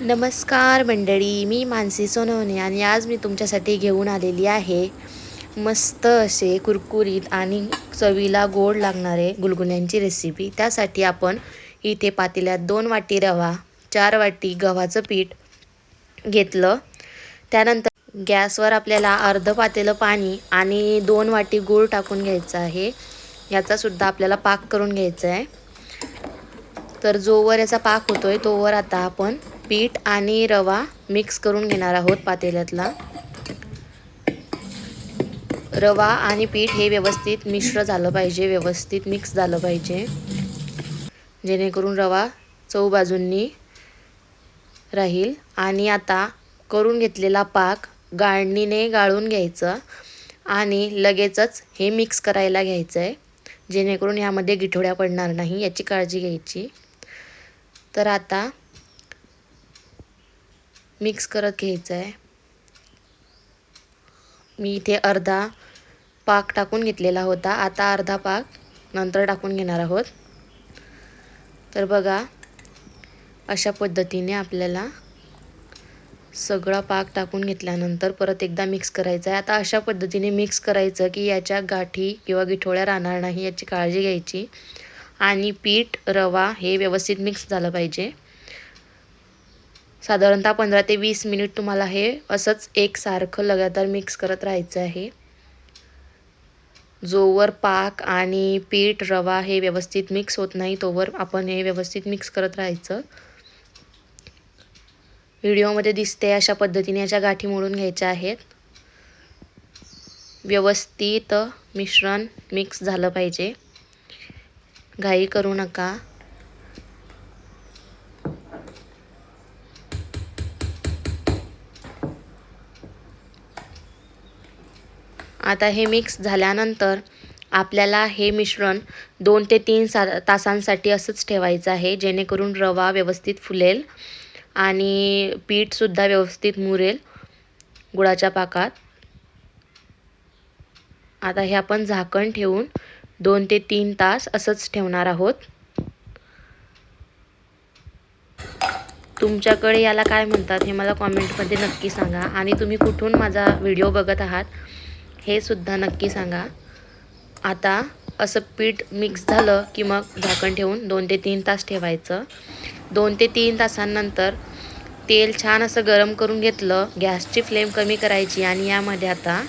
नमस्कार मंडळी, मी मानसी सोनवणे आणि आज मी तुमच्यासाठी घेऊन आलेली आहे मस्त असे कुरकुरीत आणि चवीला गोड लागणारे गुलगुल्यांची रेसिपी। त्यासाठी आपण इथे पातेल्यात 2 वाटी रवा, 4 वाटी गव्हाचं पीठ घेतलं। त्यानंतर गॅसवर आपल्याला अर्ध पातेलं पाणी आणि 2 वाटी गूळ टाकून घ्यायचा आहे। याचा सुद्धा आपल्याला पाक करून घ्यायचा आहे। तर जोवर याचा पाक होतोय तोवर आता आपण पीठ आणि रवा मिक्स करून घेणार आहोत पातेल्यातला। रवा आणि पीठ हे व्यवस्थित मिश्र झालं पाहिजे, व्यवस्थित मिक्स झालं पाहिजे, जेणेकरून रवा चव बाजूंनी राहील। आणि आता करून घेतलेला पाक गाळणीने गाळून घ्यायचं आणि लगेचच हे मिक्स करायला घ्यायचं आहे, जेणेकरून यामध्ये गिठोड्या पडणार नाही याची काळजी घ्यायची। तर आता मिक्स करत घ्यायचं आहे। मी इथे अर्धा पाक टाकून घेतलेला होता, आता अर्धा पाक नंतर टाकून घेणार आहोत। तर बघा, अशा पद्धतीने आपल्याला सगळा पाक टाकून घेतल्यानंतर परत एकदा मिक्स करायचं आहे। आता अशा पद्धतीने मिक्स करायचं की याच्या गाठी किंवा गिठोळ्या राहणार नाही याची काळजी घ्यायची। आणि पीठ रवा हे व्यवस्थित मिक्स झालं पाहिजे। साधारणतः 15 ते 20 मिनिट तुम्हाला हे असंच एकसारखं लगातार मिक्स करत राहायचं आहे। जोवर पाक आणि पीठ रवा हे व्यवस्थित मिक्स होत नाही तोवर आपण हे व्यवस्थित मिक्स करत राहायचं। व्हिडिओमध्ये दिसते अशा पद्धतीने याच्या गाठी मोडून घ्यायच्या आहेत। व्यवस्थित मिश्रण मिक्स झालं पाहिजे, घाई करू नका। आता हे मिक्स झाल्यानंतर आपल्याला हे मिश्रण 2 ते 3 तासांसाठी असंच ठेवायचं आहे, जेणेकरून रवा व्यवस्थित फुलेल आणि पीठ सुद्धा व्यवस्थित मुरेल गुळाच्या पाकात। आता हे आपण झाकण ठेवून 2 ते 3 तास असंच ठेवणार आहोत। तुमच्याकडे याला काय म्हणतात हे मला कमेंटमध्ये नक्की सांगा आणि तुम्ही कुठून माझा व्हिडिओ बघत आहात हे सुद्धा नक्की सांगा। आता असं पीठ मिक्स झालं की मग झाकण ठेवून 2 ते 3 तास ठेवायचं। 2 ते 3 तासांनंतर तेल छान असं गरम करून घेतलं, गॅसची फ्लेम कमी करायची आणि यामध्ये आता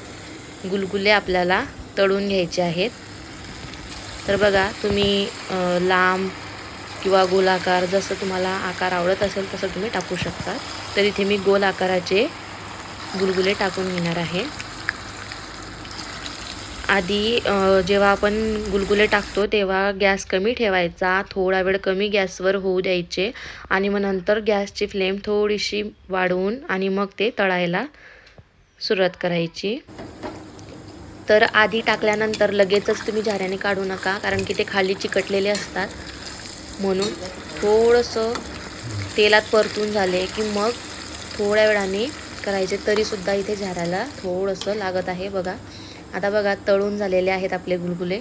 गुलगुले आपल्याला तळून घ्यायचे आहेत। तर बघा, तुम्ही लांब किंवा गोलाकार जसं तुम्हाला आकार आवडत असेल तसं तुम्ही टाकू शकता। तर इथे मी गोल आकाराचे गुलगुले टाकून घेणार आहे। आधी जेव्हा आपण गुलगुले टाकतो तेव्हा गॅस कमी ठेवायचा, थोडा वेळ कमी गॅसवर होऊ द्यायचे आणि मग नंतर गॅसची फ्लेम थोडीशी वाढवून आणि मग ते तळायला सुरुवात करायची। तर आधी टाकल्यानंतर लगेचच तुम्ही झाऱ्याने काढू नका, कारण की ते खाली चिकटलेले असतात। म्हणून थोडंसं तेलात परतून झाले की मग थोड्या वेळाने करायचे, तरीसुद्धा इथे झाऱ्याला थोडंसं लागत आहे। बघा, आता बघा तळून झालेले आहेत आपले गुलगुले।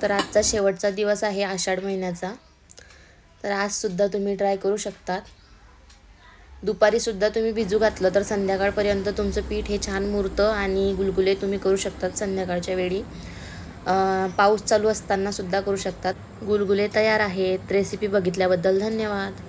तर आजचा शेवटचा दिवस आहे आषाढ महिन्याचा, तर आजसुद्धा तुम्ही ट्राय करू शकतात। दुपारीसुद्धा तुम्ही भिजू घातलं तर संध्याकाळपर्यंत तुमचं पीठ हे छान मुरतं आणि गुलगुले तुम्ही करू शकतात संध्याकाळच्या वेळी। पाऊस चालू असताना सुद्धा करू शकतात। गुलगुले तयार आहेत। रेसिपी बघितल्याबद्दल धन्यवाद।